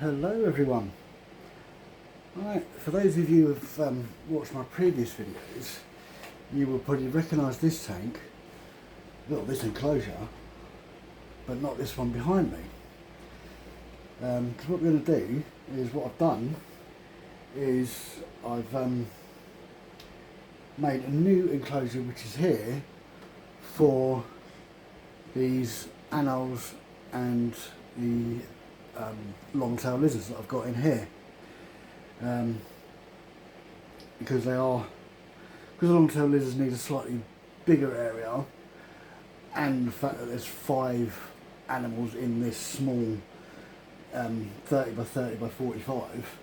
Hello everyone. Right, for those of you who have watched my previous videos, you will probably recognise this tank, well this enclosure, but not this one behind me. Because what we're going to do is, what I've done is I've made a new enclosure which is here for these anoles and the long-tailed lizards that I've got in here, because the long-tailed lizards need a slightly bigger area, and the fact that there's 5 animals in this small 30 by 30 by 45,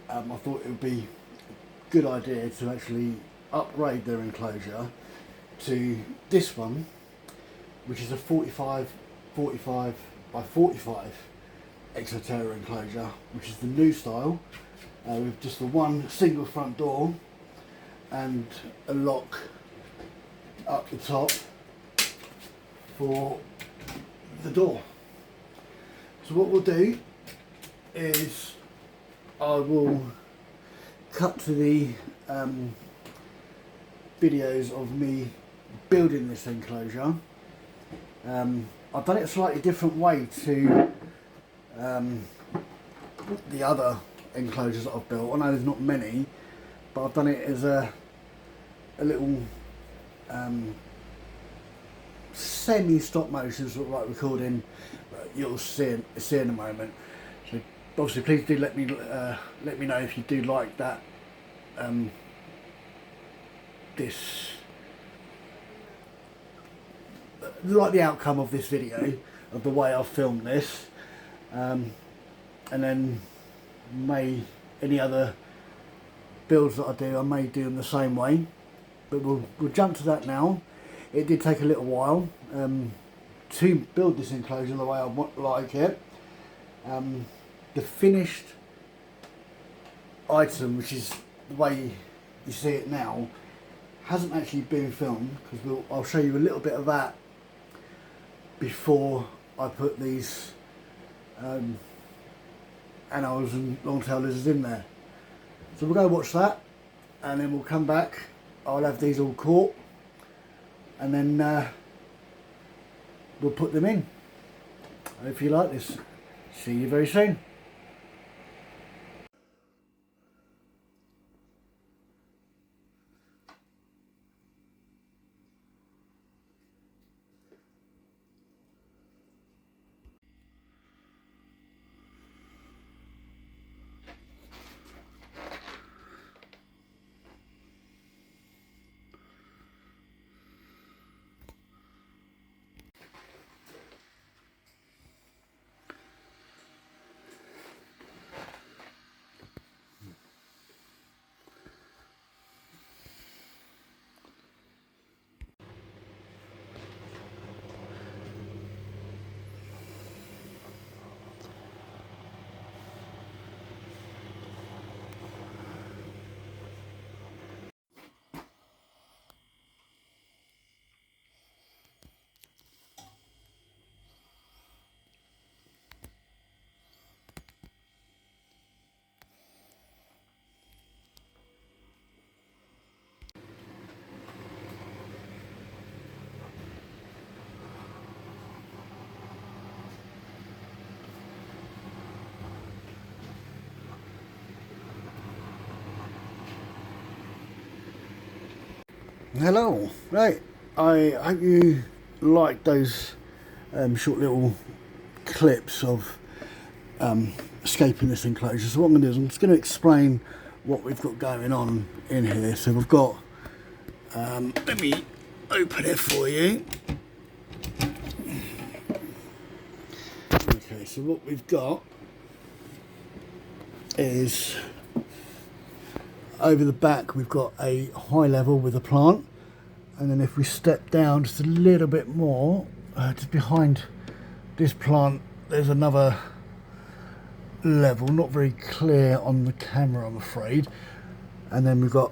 I thought it would be a good idea to actually upgrade their enclosure to this one, which is a 45 by 45 exoterior enclosure, which is the new style, with just the one single front door and a lock up the top for the door. So what we'll do is I will cut to the videos of me building this enclosure. I've done it a slightly different way to the other enclosures that I've built. I know there's not many, but I've done it as a little semi stop motion sort of like recording. You'll see in a moment. So obviously, please do let me know if you do like that. Like the outcome of this video, of the way I've filmed this, and then any other builds that I do, I may do them the same way, but we'll jump to that now. It did take a little while to build this enclosure the way I like it. The finished item, which is the way you see it now, hasn't actually been filmed, because I'll show you a little bit of that before I put these anoles and long-tailed lizards in there. So we'll go watch that, and then we'll come back. I'll have these all caught, and then we'll put them in. I hope you like this. See you very soon. Hello, right, I hope you like those short little clips of escaping this enclosure. So what I'm going to do is I'm just going to explain what we've got going on in here. So we've got, let me open it for you. Okay, so what we've got is, over the back we've got a high level with a plant, and then if we step down just a little bit more, just behind this plant there's another level, not very clear on the camera I'm afraid, and then we've got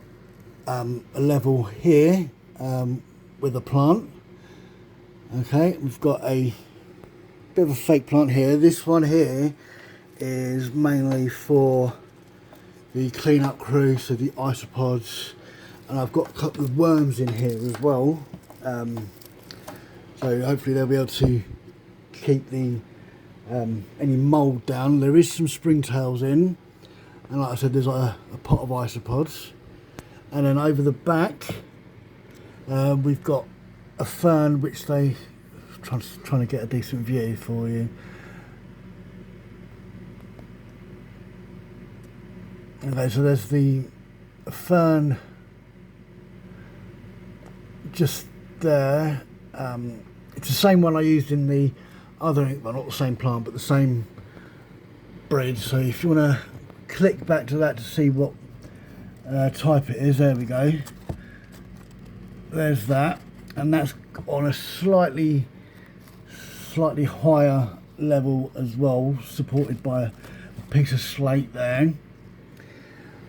a level here with a plant. Okay, we've got a bit of a fake plant here. This one here is mainly for the clean-up crew, so the isopods, and I've got a couple of worms in here as well. So hopefully they'll be able to keep the any mould down. There is some springtails in, and like I said, there's like a pot of isopods. And then over the back, we've got a fern which they trying to get a decent view for you. Okay, so there's the fern just there. It's the same one I used in the other, well, not the same plant, but the same breed. So if you want to click back to that to see what type it is, there we go. There's that, and that's on a slightly higher level as well, supported by a piece of slate there.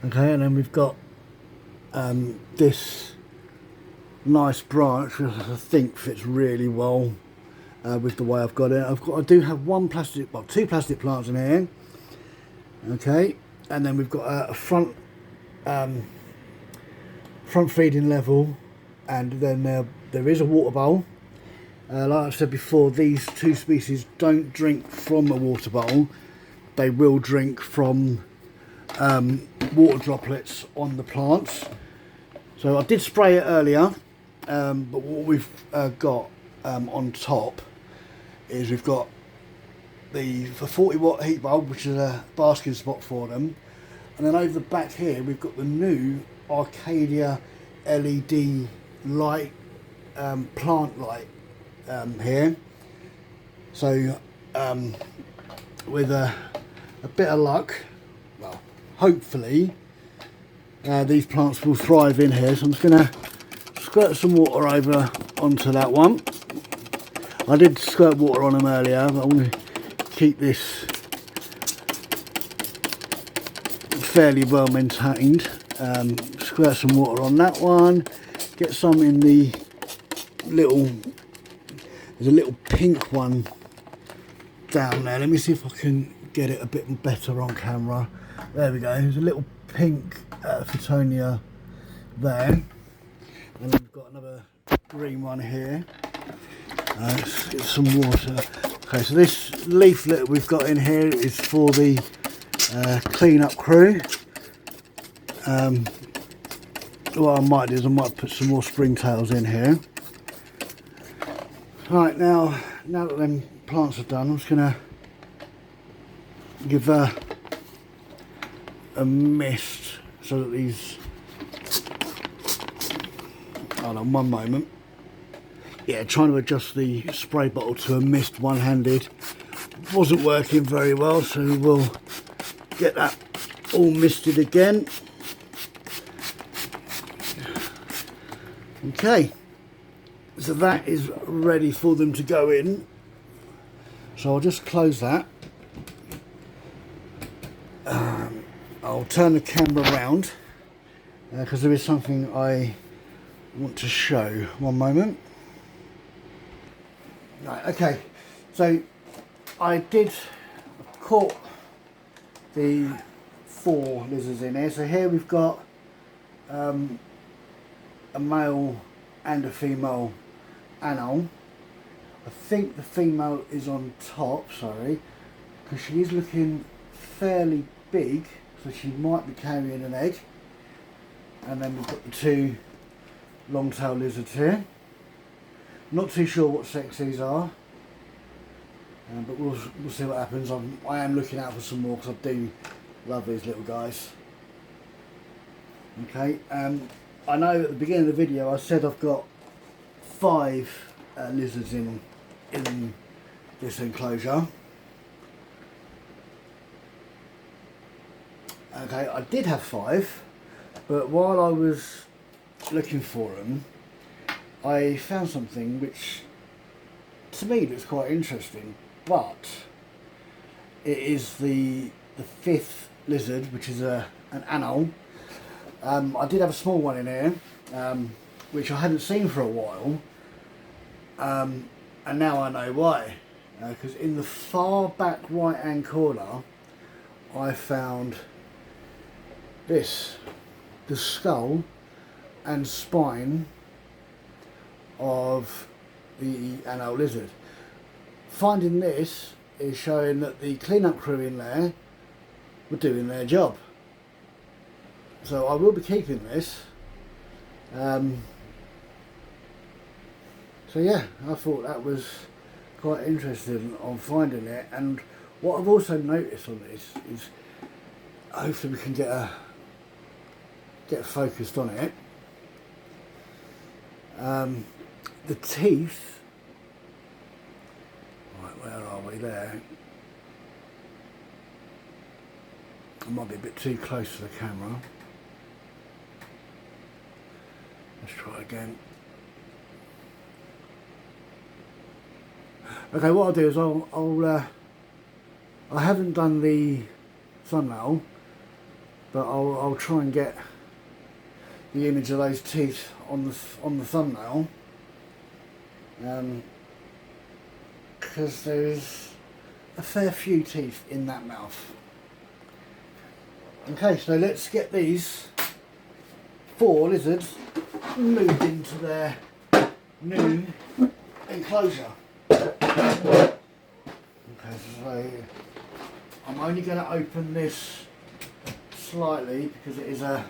Okay, and then we've got this nice branch, which I think fits really well with the way I've got it. I do have two plastic plants in here. Okay, and then we've got a front feeding level, and then there is a water bowl. Like I said before, these two species don't drink from a water bowl. They will drink from water droplets on the plants. So I did spray it earlier, but what we've got on top is we've got the 40-watt heat bulb, which is a basking spot for them, and then over the back here we've got the new Arcadia LED light, plant light here. So with a bit of luck, well, hopefully these plants will thrive in here. So I'm just going to squirt some water over onto that one. I did squirt water on them earlier, but I want to keep this fairly well maintained. Squirt some water on that one, get some in the little, there's a little pink one down there. Let me see if I can get it a bit better on camera. There we go, there's a little pink Phytonia there, and then we've got another green one here. Let's get some water. Okay, so this leaflet we've got in here is for the clean-up crew. What I might do is I might put some more springtails in here. Right, now that them plants are done, I'm just going to give a mist so that these, hold on one moment. Yeah, trying to adjust the spray bottle to a mist one-handed wasn't working very well, so we'll get that all misted again. Okay, so that is ready for them to go in. So I'll just close that. I'll turn the camera around because there is something I want to show. One moment. Right, okay, so I caught the 4 lizards in here. So here we've got a male and a female anole. I think the female is on top, sorry, because she is looking fairly big, so she might be carrying an egg. And then we've got the 2 long-tailed lizards here. Not too sure what sex these are, but we'll see what happens. I am looking out for some more because I do love these little guys. Okay, I know at the beginning of the video I said I've got 5 lizards in this enclosure. Okay, I did have 5, but while I was looking for them, I found something which to me looks quite interesting, but it is the 5th lizard, which is an anole. I did have a small one in here, which I hadn't seen for a while, and now I know why. Because in the far back right hand corner I found this, the skull and spine of the Anole lizard. Finding this is showing that the cleanup crew in there were doing their job. So I will be keeping this. So yeah, I thought that was quite interesting on finding it. And what I've also noticed on this is, hopefully we can get focused on it. The teeth, right, where are we there? I might be a bit too close to the camera. Let's try again. Okay, what I'll do is I haven't done the thumbnail, but I'll try and get the image of those teeth on the thumbnail, because there's a fair few teeth in that mouth. Okay, so let's get these 4 lizards moved into their new enclosure. Okay, so I'm only going to open this slightly because it is a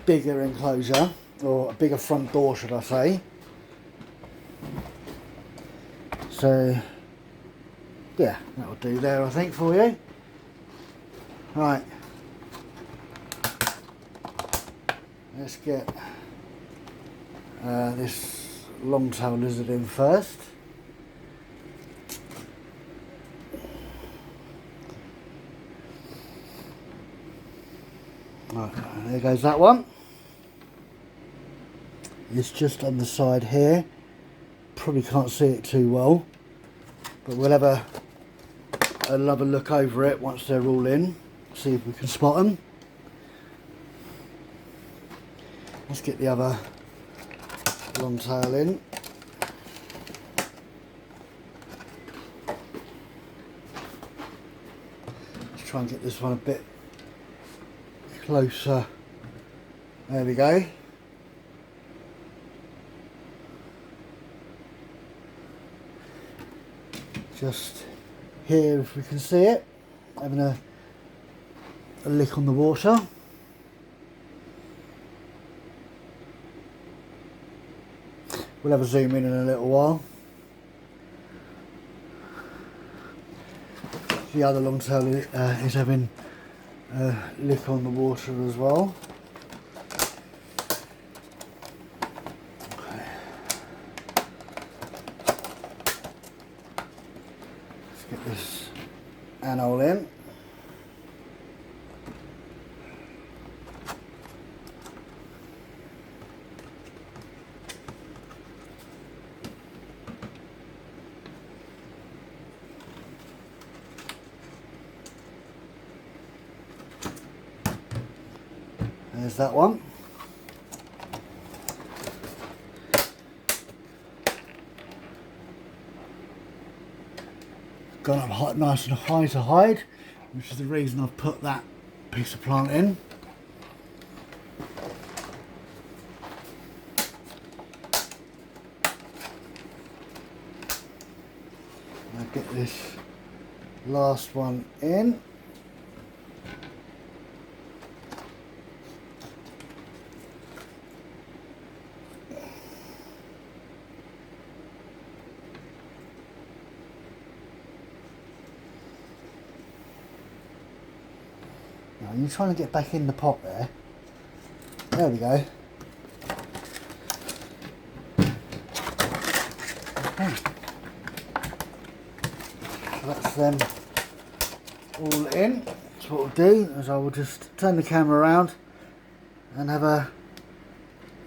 bigger enclosure, or a bigger front door should I say. So yeah, that'll do there I think for you. Right, let's get this long-tailed lizard in first. Right, there goes that one. It's just on the side here. Probably can't see it too well, but we'll have another look over it once they're all in. See if we can spot them. Let's get the other long tail in. Let's try and get this one a bit closer. There we go. Just here, if we can see it, having a lick on the water. We'll have a zoom in a little while. The other longtail is having a lick on the water as well. Okay. Let's get this anole in. There's that one. Gone up nice and high to hide, which is the reason I've put that piece of plant in. I'll get this last one in. Now you're trying to get back in the pot there. There we go. Okay. So that's them all in. So what we'll do is I will just turn the camera around and have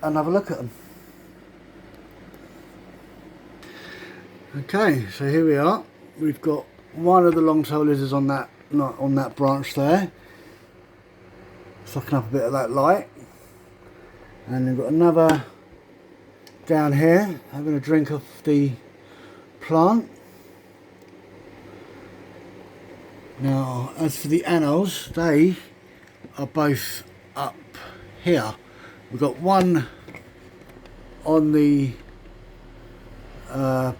another look at them. Okay, so here we are. We've got one of the long-tailed lizards on that branch there, sucking up a bit of that light, and we've got another down here having a drink of the plant. Now, as for the anoles, they are both up here. We've got one on the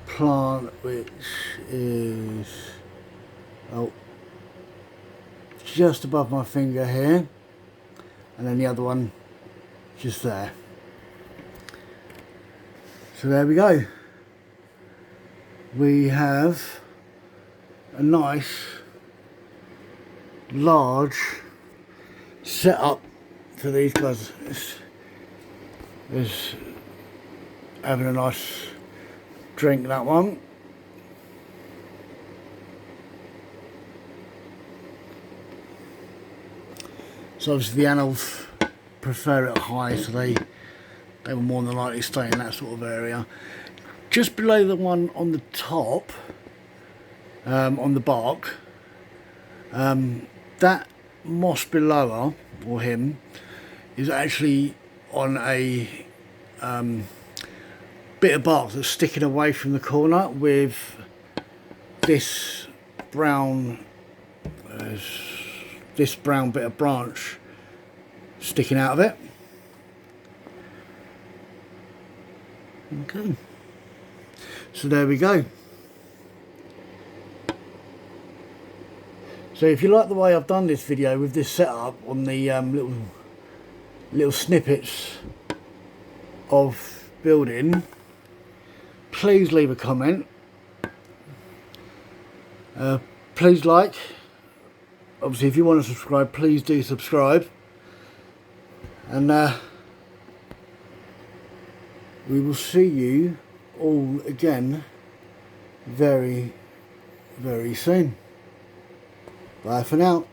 plant, which is just above my finger here, and then the other one just there. So there we go. We have a nice large setup for these guys. Is having a nice drink, that one. So obviously the anoles prefer it high, so they will more than likely stay in that sort of area. Just below the one on the top, on the bark, that moss belower, or him, is actually on a bit of bark that's sticking away from the corner, with this brown bit of branch sticking out of it. Okay, so there we go. So if you like the way I've done this video with this setup on the little snippets of building, please leave a comment. Please like. Obviously, if you want to subscribe, please do subscribe. And we will see you all again very, very soon. Bye for now.